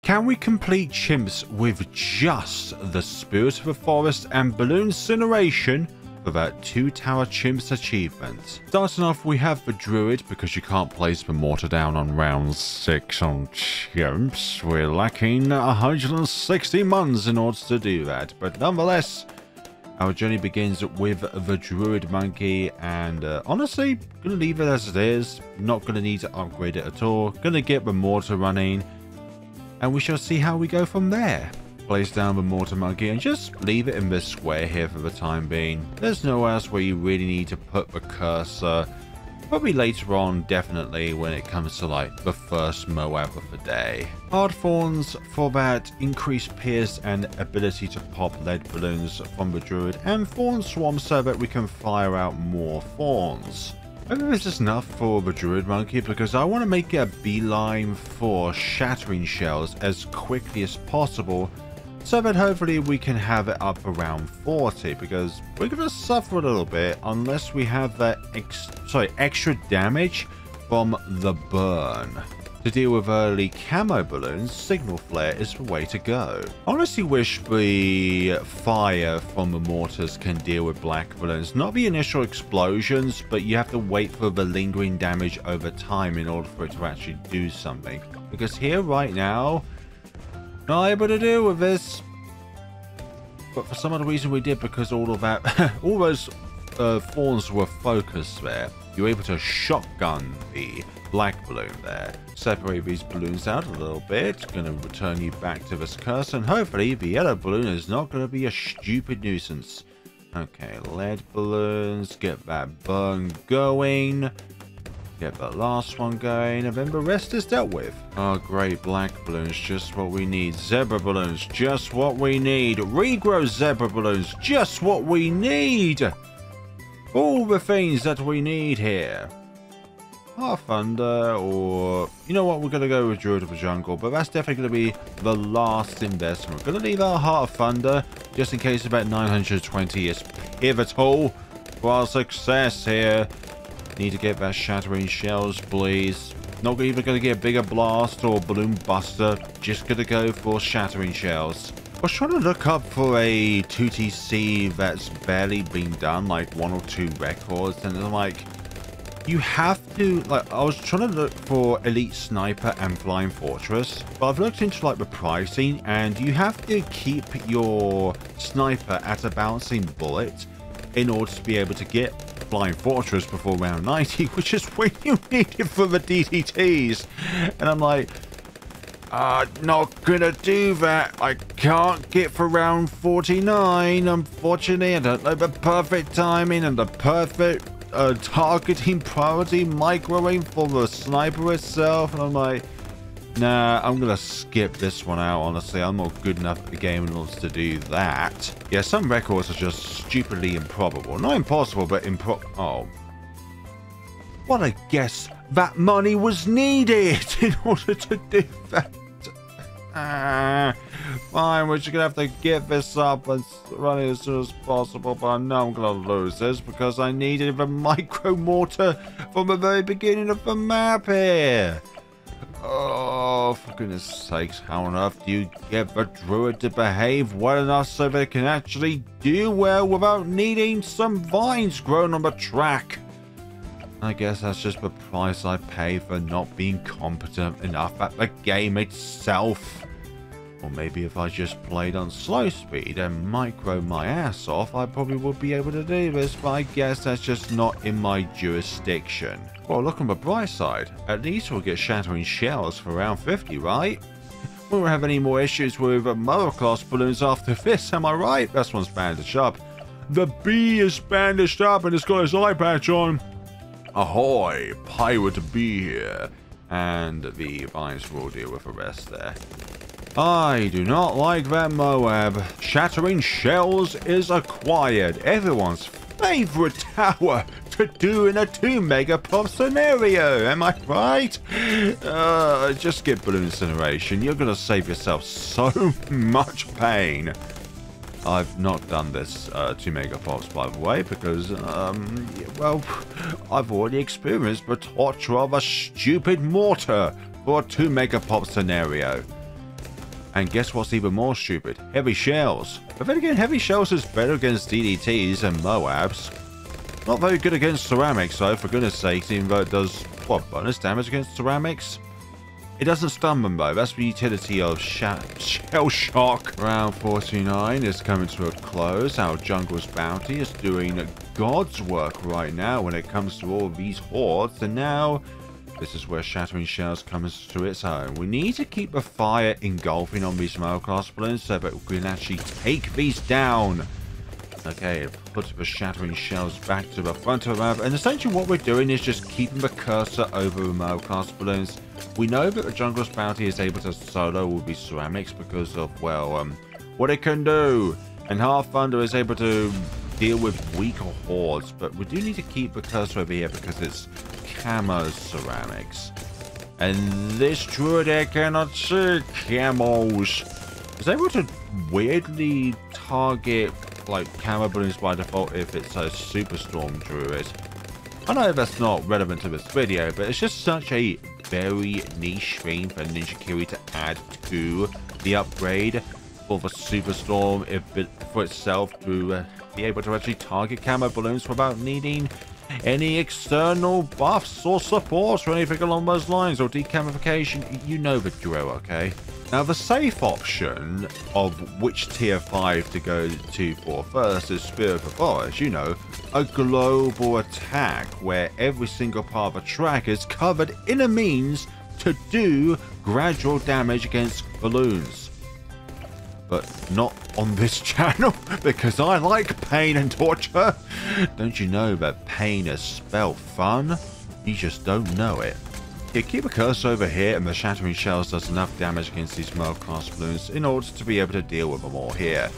Can we complete chimps with just the Spirit of the Forest and Blooncineration for that 2-tower chimps achievement? Starting off, we have the Druid, because you can't place the Mortar down on round 6 on chimps. We're lacking 160 mons in order to do that, but nonetheless, our journey begins with the Druid Monkey, and honestly, gonna leave it as it is. Not gonna need to upgrade it at all. Gonna get the Mortar running, and we shall see how we go from there. Place down the Mortar Monkey and just leave it in this square here for the time being. There's nowhere else where you really need to put the cursor. Probably later on, definitely, when it comes to like the first Moab of the day. Hard Thorns for that increased pierce and ability to pop lead balloons from the Druid, and Thorn Swarm so that we can fire out more thorns. Maybe this is enough for the Druid Monkey, because I want to make a beeline for shattering shells as quickly as possible, so that hopefully we can have it up around 40, because we're going to suffer a little bit unless we have that extra damage from the burn. To deal with early camo balloons, Signal Flare is the way to go. I honestly wish the fire from the mortars can deal with black balloons. Not the initial explosions, but you have to wait for the lingering damage over time in order for it to actually do something. Because here right now, not able to deal with this. But for some other reason we did, because all of that, all those thorns were focused there. You're able to shotgun the black balloon there. Separate these balloons out a little bit. Going to return you back to this cursor, and hopefully the yellow balloon is not going to be a stupid nuisance. Okay, lead balloons. Get that burn going. Get the last one going, and then the rest is dealt with. Oh, great. Black balloons, just what we need. Zebra balloons, just what we need. Regrow zebra balloons, just what we need. All the things that we need here. Heart Thunder, or you know what, we're going to go with Druid of the Jungle, but that's definitely going to be the last investment. We're going to leave our Heart of Thunder just in case about 920 is pivotal for our success here. Need to get that Shattering Shells, please. Not even going to get a bigger blast or balloon buster, just going to go for Shattering Shells. I was trying to look up for a 2TC that's barely been done, like 1 or 2 records, and I'm like, you have to, like, I was trying to look for Elite Sniper and Flying Fortress, but I've looked into like the pricing, and you have to keep your sniper at a bouncing bullet in order to be able to get Flying Fortress before round 90, which is when you need it for the DDTs. And I'm like, not gonna do that. I can't get for round 49, unfortunately. I don't know the perfect timing and the perfect targeting priority micro aim for the sniper itself, and I'm like, nah, I'm gonna skip this one out. Honestly, I'm not good enough at the game in order to do that. Yeah, some records are just stupidly improbable. Not impossible, but oh, what a guess that money was needed in order to do that. Fine, we're just gonna have to get this up and run it as soon as possible, but I know I'm gonna lose this because I needed the micro mortar from the very beginning of the map here. Oh, for goodness sakes, how on earth do you get the Druid to behave well enough so they can actually do well without needing some vines grown on the track? I guess that's just the price I pay for not being competent enough at the game itself. Or maybe if I just played on slow speed and micro my ass off, I probably would be able to do this, but I guess that's just not in my jurisdiction. Well, look on the bright side. At least we'll get Shattering Shells for round 50, right? We won't have any more issues with Mower class balloons after this, am I right? This one's bandaged up. The bee is bandaged up and it's got his eye patch on. Ahoy, pirate bee here. And the vines will deal with the rest there. I do not like that Moab. Shattering Shells is acquired. Everyone's favorite tower to do in a 2 megapop scenario. Am I right? Just get Blooncineration. You're going to save yourself so much pain. I've not done this 2 megapops, by the way, because, well, I've already experienced the torture of a stupid mortar for a 2 megapop scenario. And guess what's even more stupid? Heavy shells. But then again, heavy shells is better against DDTs and Moabs. Not very good against ceramics though, for goodness sakes, even though it does, what, bonus damage against ceramics? It doesn't stun them though, that's the utility of Shell Shock. Round 49 is coming to a close. Our Jungle's Bounty is doing God's work right now when it comes to all these hordes, and now this is where Shattering Shells comes to its own. We need to keep the fire engulfing on these Class balloons so that we can actually take these down. Okay, put the Shattering Shells back to the front of the map, and essentially what we're doing is just keeping the cursor over the Class balloons. We know that the Jungle's Bounty is able to solo with these ceramics because of, well, what it can do. And Half Thunder is able to deal with weaker hordes, but we do need to keep the cursor over here because it's camo ceramics. And this Druid here cannot see camos. It's able to weirdly target like camo balloons by default if it's a Superstorm Druid. I know that's not relevant to this video, but it's just such a very niche thing for Ninja Kiwi to add to the upgrade for the Superstorm for itself to be able to actually target camo balloons without needing any external buffs or supports or anything along those lines, or decamification. You know the drill, okay? Now the safe option of which tier 5 to go to for first is Spirit of the Forest, you know, a global attack where every single part of a track is covered in a means to do gradual damage against balloons. But not on this channel, because I like pain and torture. Don't you know that pain is spelled fun? You just don't know it. Yeah, keep a cursor over here, and the Shattering Shells does enough damage against these Class balloons in order to be able to deal with them all here.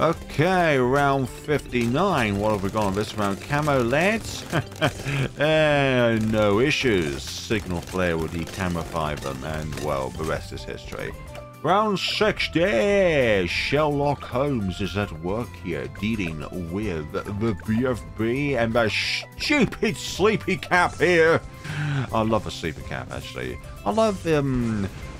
Okay, round 59. What have we got on this round? Camo leads? No issues. Signal Flare will decamify them, and well, the rest is history. Round 60, Sherlock Holmes is at work here, dealing with the BFB and the stupid Sleepy Cap here. I love a Sleepy Cap, actually. I love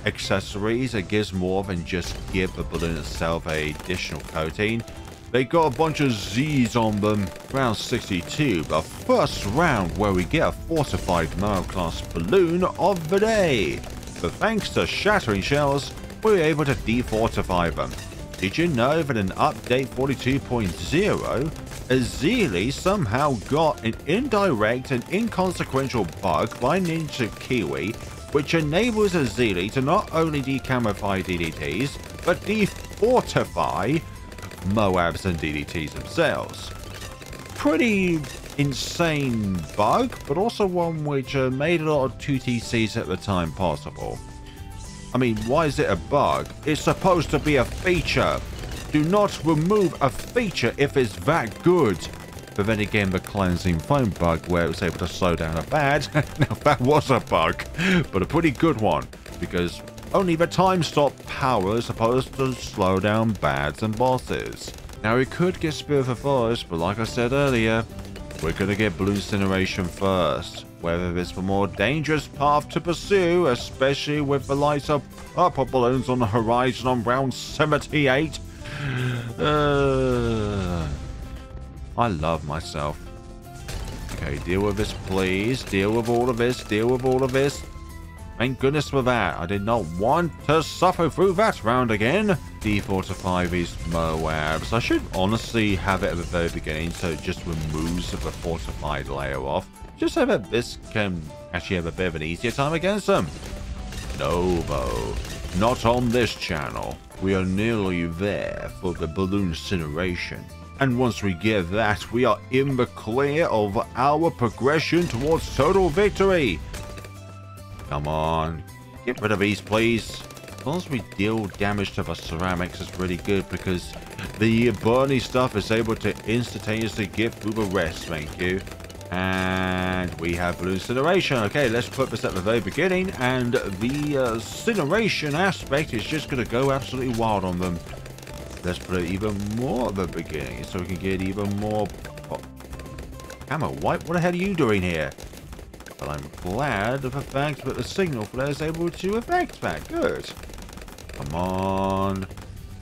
accessories. It gives more than just give the balloon itself a additional coating. They got a bunch of Z's on them. Round 62, the first round where we get a fortified Class balloon of the day. But thanks to Shattering Shells, we were able to defortify them. Did you know that in update 42.0, Azili somehow got an indirect and inconsequential bug by Ninja Kiwi, which enables Azili to not only decamify DDTs, but defortify Moabs and DDTs themselves. Pretty insane bug, but also one which made a lot of 2TCs at the time possible. I mean, why is it a bug? It's supposed to be a feature. Do not remove a feature if it's that good. But then again, the cleansing foam bug where it was able to slow down a bad. Now that was a bug, but a pretty good one, because only the time stop power is supposed to slow down bads and bosses. Now we could get Spirit of the Forest, but like I said earlier, we're gonna get Blooncineration first. Whether it's the more dangerous path to pursue, especially with the likes of purple balloons on the horizon on round 78. I love myself. Okay, deal with this, please. Deal with all of this. Deal with all of this. Thank goodness for that. I did not want to suffer through that round again. Defortify these Moabs. I should honestly have it at the very beginning so it just removes the fortified layer off. Just so that this can actually have a bit of an easier time against them. No, though. Not on this channel. We are nearly there for the Blooncineration. And once we get that, we are in the clear of our progression towards total victory. Come on. Get rid of these, please. As long as we deal damage to the ceramics, it's really good because the burning stuff is able to instantaneously get through the rest. Thank you. And we have Blooncineration. Okay, let's put this at the very beginning, and the incineration aspect is just going to go absolutely wild on them. Let's put it even more at the beginning so we can get even more... Camo White, what the hell are you doing here? But I'm glad of the fact that the signal flare is able to affect that. Good. Come on.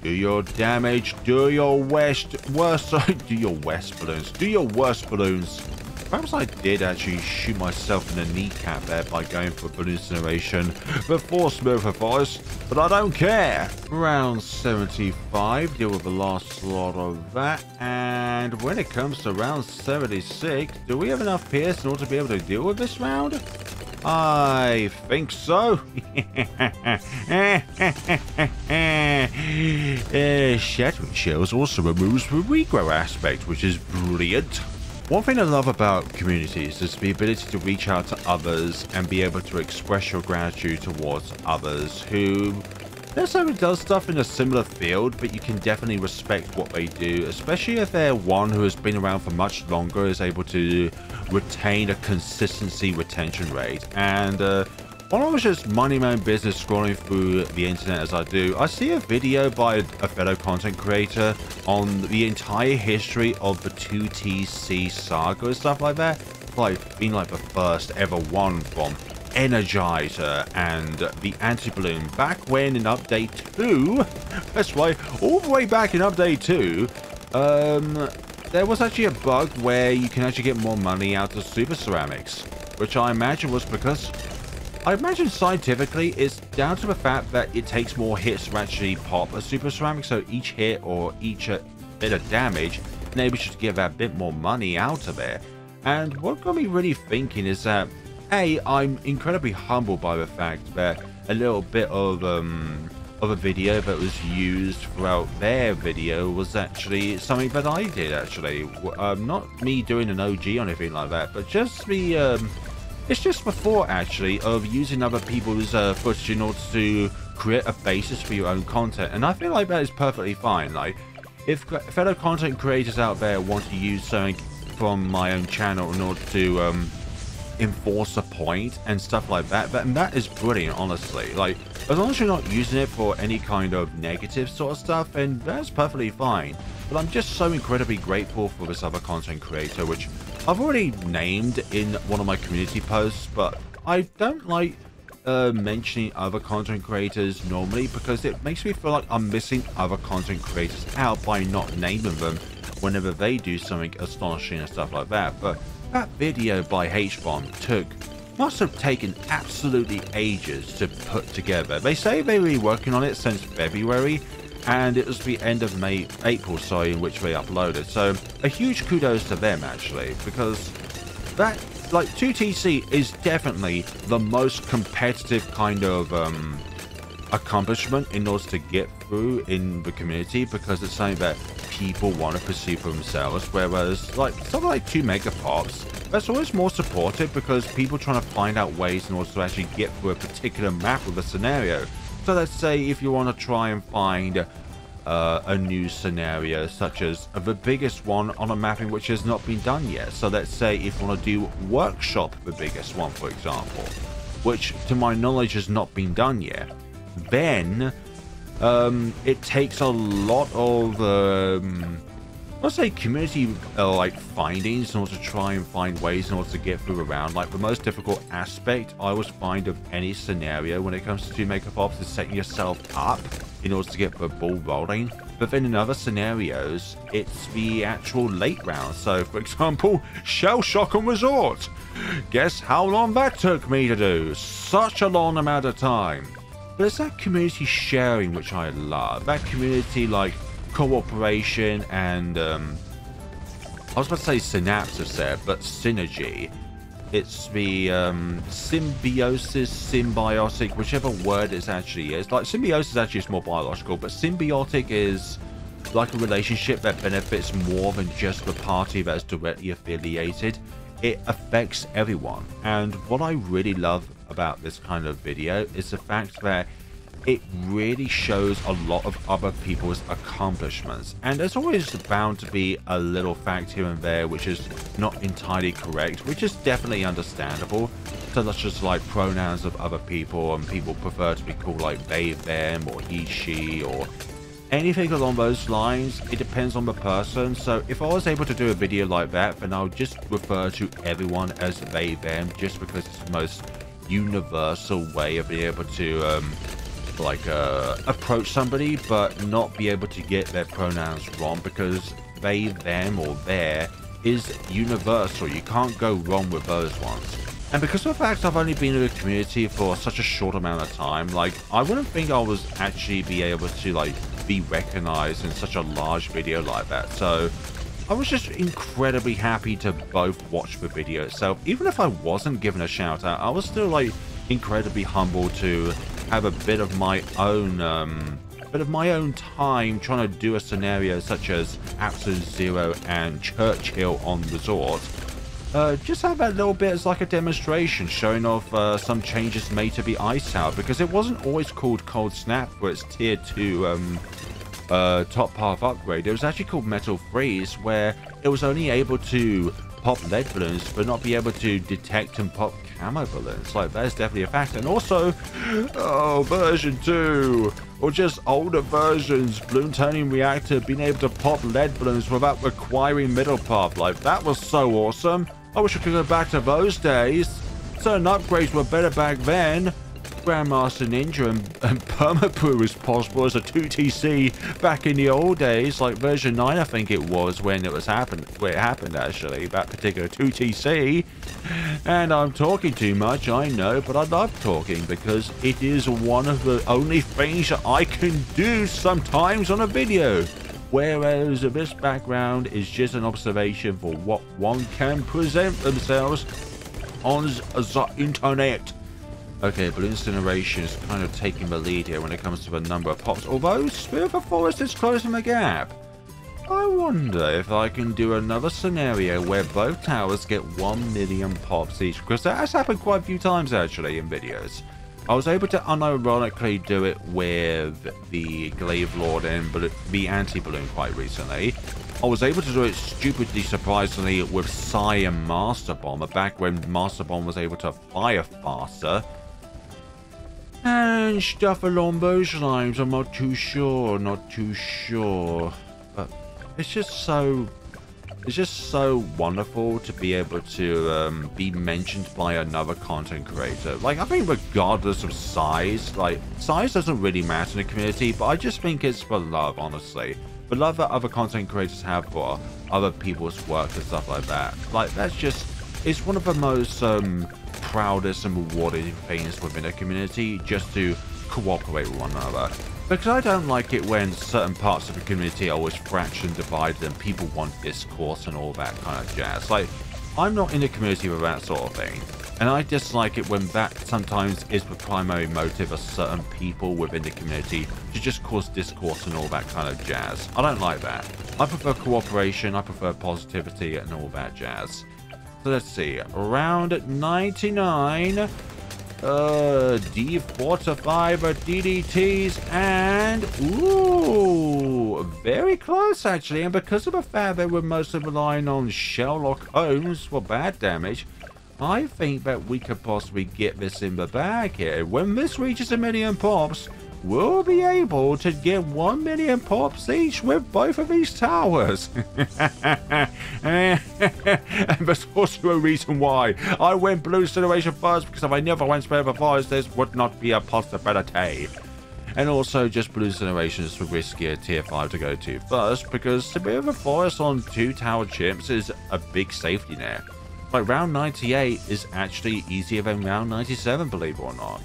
Do your damage. Do your worst balloons. Do your worst balloons. Perhaps I did actually shoot myself in the kneecap there by going for balloon incineration before Smurfer Forest, but I don't care. Round 75, deal with the last slot of that, and when it comes to round 76, do we have enough PS in order to be able to deal with this round? I think so. Shattering Shells also removes the regrow aspect, which is brilliant. One thing I love about communities is the ability to reach out to others and be able to express your gratitude towards others who necessarily does stuff in a similar field, but you can definitely respect what they do, especially if they're one who has been around for much longer, is able to retain a consistency retention rate. And while I was just minding my own business scrolling through the internet as I do, I see a video by a fellow content creator on the entire history of the 2TC saga and stuff like that. Like being like the first ever one from Energizer and the anti-balloon back when in update 2, that's right, all the way back in update 2, there was actually a bug where you can actually get more money out of super ceramics, which I imagine was because scientifically it's down to the fact that it takes more hits to actually pop a super ceramic, so each hit or each bit of damage enables you to get that bit more money out of it. And what got me really thinking is that I'm incredibly humbled by the fact that a little bit of a video that was used throughout their video was actually something that I did actually. Not me doing an OG or anything like that, but just the it's just the thought actually of using other people's footage in order to create a basis for your own content, and I feel like that is perfectly fine. Like, if fellow content creators out there want to use something from my own channel in order to enforce a point and stuff like that, and that is brilliant, honestly. Like, as long as you're not using it for any kind of negative sort of stuff, and that's perfectly fine. But I'm just so incredibly grateful for this other content creator, which I've already named in one of my community posts, but I don't like mentioning other content creators normally because it makes me feel like I'm missing other content creators out by not naming them whenever they do something astonishing and stuff like that. But that video by H-Bomb must have taken absolutely ages to put together. They say they were working on it since February, and it was the end of April, in which they uploaded. So a huge kudos to them actually, because that, like, 2TC is definitely the most competitive kind of accomplishment in order to get through in the community, because it's something that people want to pursue for themselves, whereas like something like 2 Megapops, that's always more supportive because people trying to find out ways in order to actually get through a particular map with a scenario. So let's say if you want to try and find a new scenario, such as the biggest one on a mapping which has not been done yet. So let's say if you want to do Workshop, the biggest one, for example, which to my knowledge has not been done yet, then it takes a lot of let's say community like findings in order to try and find ways in order to get through around. Like, the most difficult aspect I always find of any scenario when it comes to 2 Megapops is setting yourself up in order to get the ball rolling. But then in other scenarios, it's the actual late round. So for example, Shell Shock and Resort. Guess how long that took me to do? Such a long amount of time. But it's that community sharing which I love. That community like cooperation and I was about to say synapses there, but synergy. It's the symbiosis, symbiotic, whichever word it actually is. Like, symbiosis actually is more biological, but symbiotic is like a relationship that benefits more than just the party that's directly affiliated. It affects everyone. And what I really love about this kind of video is the fact that it really shows a lot of other people's accomplishments, and there's always bound to be a little fact here and there which is not entirely correct, which is definitely understandable, such as like pronouns of other people, and people prefer to be called like they, them, or he, she, or anything along those lines. It depends on the person. So if I was able to do a video like that, then I would just refer to everyone as they, them, just because it's the most universal way of being able to to like approach somebody but not be able to get their pronouns wrong, because they, them, or their is universal. You can't go wrong with those ones. And because of the fact I've only been in the community for such a short amount of time, like, I wouldn't think I was actually be able to, like, be recognized in such a large video like that. So I was just incredibly happy to both watch the video itself. Even if I wasn't given a shout out, I was still, like, incredibly humbled to have a bit of my own time trying to do a scenario such as Absolute Zero and Churchill on Resort. Just have that little bit as like a demonstration, showing off some changes made to the Ice Tower, because it wasn't always called Cold Snap for its tier 2 top path upgrade. It was actually called Metal Freeze, where it was only able to pop lead balloons but not be able to detect and pop camo balloons. Like, that is definitely a fact. And also, version 2, or just older versions, balloon turning reactor being able to pop lead balloons without requiring middle path. Like, that was so awesome. I wish I could go back to those days. Certain upgrades were better back then. Grandmaster Ninja and Permapoo was possible as a 2TC back in the old days, like version 9 I think it was when it happened actually, that particular 2TC. And I'm talking too much, I know, but I love talking because it is one of the only things that I can do sometimes on a video. Whereas this background is just an observation for what one can present themselves on the internet. Okay, Blooncineration is kind of taking the lead here when it comes to the number of pops, although Spirit of the Forest is closing the gap. I wonder if I can do another scenario where both towers get 1 million pops each, because that has happened quite a few times actually in videos. I was able to unironically do it with the Glaive Lord and the Anti-Balloon quite recently. I was able to do it stupidly surprisingly with Psy and Master Bomber back when Master Bomb was able to fire faster. And stuff along those lines, I'm not too sure. But it's just so wonderful to be able to be mentioned by another content creator. Like, I think regardless of size, like, size doesn't really matter in the community, but I just think it's for love, honestly. The love that other content creators have for other people's work and stuff like that. Like, that's just, it's one of the most proudest and rewarding things within a community, just to cooperate with one another. Because I don't like it when certain parts of the community are always fractured and divided and people want discourse and all that kind of jazz. Like, I'm not in the community with that sort of thing. And I dislike it when that sometimes is the primary motive of certain people within the community to just cause discourse and all that kind of jazz. I don't like that. I prefer cooperation, I prefer positivity and all that jazz. So let's see, round 99, D4 to 5 DDTs, and ooh, very close actually. And because of the fact that we're mostly relying on Sherlock Holmes for bad damage, I think that we could possibly get this in the bag here. When this reaches 1 million pops, we'll be able to get 1 million pops each with both of these towers. And there's also a reason why I went Blooncineration first, because if I never went Spirit of the Forest, this would not be a possibility. And also, just Blooncineration is the riskier tier 5 to go to first, because Spirit of the Forest on 2 tower chimps is a big safety net. Like, round 98 is actually easier than round 97, believe it or not.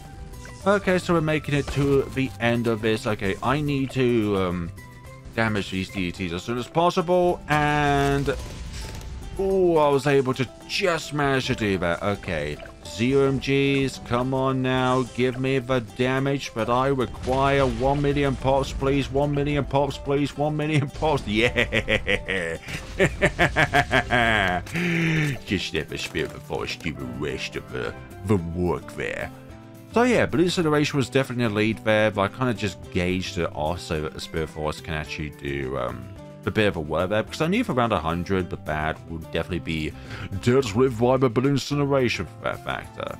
Okay, so we're making it to the end of this. Okay, I need to damage these DDTs as soon as possible, and oh, I was able to just manage to do that. Okay, 0 MGs, come on now, give me the damage that I require. 1 million pops, please. 1 million pops, please. 1 million pops. Yeah. Just let the Spirit of the Forest do the rest of the work there. So yeah, Blooncineration was definitely a lead there, but I kind of just gauged it off so that the Spirit of the Forest can actually do a bit of a work there, because I knew for around 100 the bad would definitely be dealt with by the Blooncineration for that factor.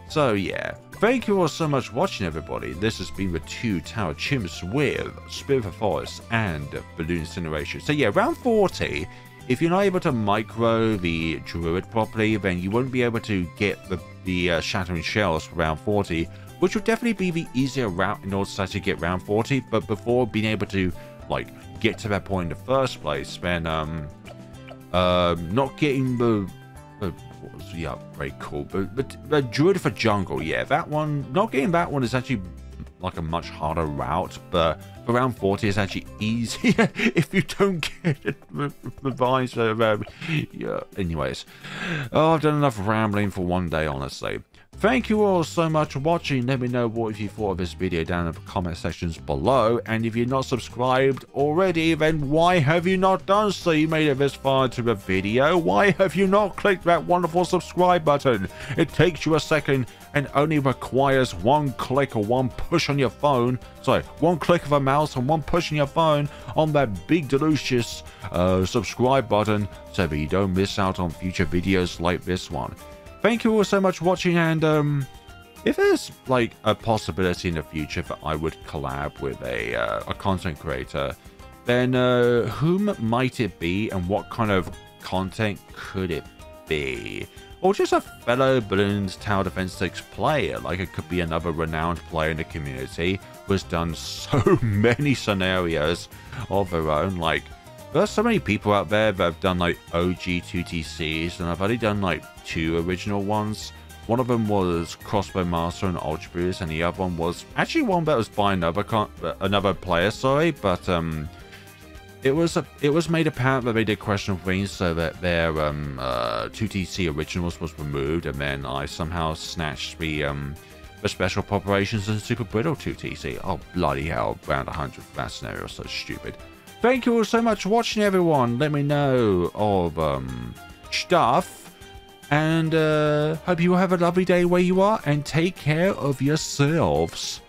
So yeah, thank you all so much for watching, everybody. This has been the 2 tower chimps with Spirit of the Forest and Blooncineration. So yeah, round 40, if you're not able to micro the Druid properly, then you won't be able to get the Shattering Shells for round 40, which would definitely be the easier route in order to actually get round 40. But before being able to like get to that point in the first place, then not getting the what was the upgrade called? But the Druid for Jungle, yeah, that one, not getting that one is actually like a much harder route, but for round 40 is actually easier if you don't get it revised. Yeah, anyways, I've done enough rambling for one day, honestly. Thank you all so much for watching. Let me know what you thought of this video down in the comment sections below. And if you're not subscribed already, then why have you not done so? You made it this far into the video. Why have you not clicked that wonderful subscribe button? It takes you a second and only requires one click or one push on your phone. Sorry, one click of a mouse and one push on your phone on that big delicious subscribe button so that you don't miss out on future videos like this one. Thank you all so much for watching, and if there's like a possibility in the future that I would collab with a content creator, then whom might it be and what kind of content could it be? Or just a fellow Bloons Tower Defense 6 player, like it could be another renowned player in the community who has done so many scenarios of their own. Like, there's so many people out there that have done like OG 2TCs, and I've only done like 2 original ones. One of them was Crossbow Master and Ultra Boost, and the other one was actually one that was by another player, sorry, but it was made apparent that they did question things so that their 2TC originals was removed, and then I somehow snatched the special preparations and super brittle 2TC. Oh bloody hell! Round 100 for that scenario, so stupid. Thank you all so much for watching, everyone. Let me know of stuff, and hope you have a lovely day where you are, and take care of yourselves.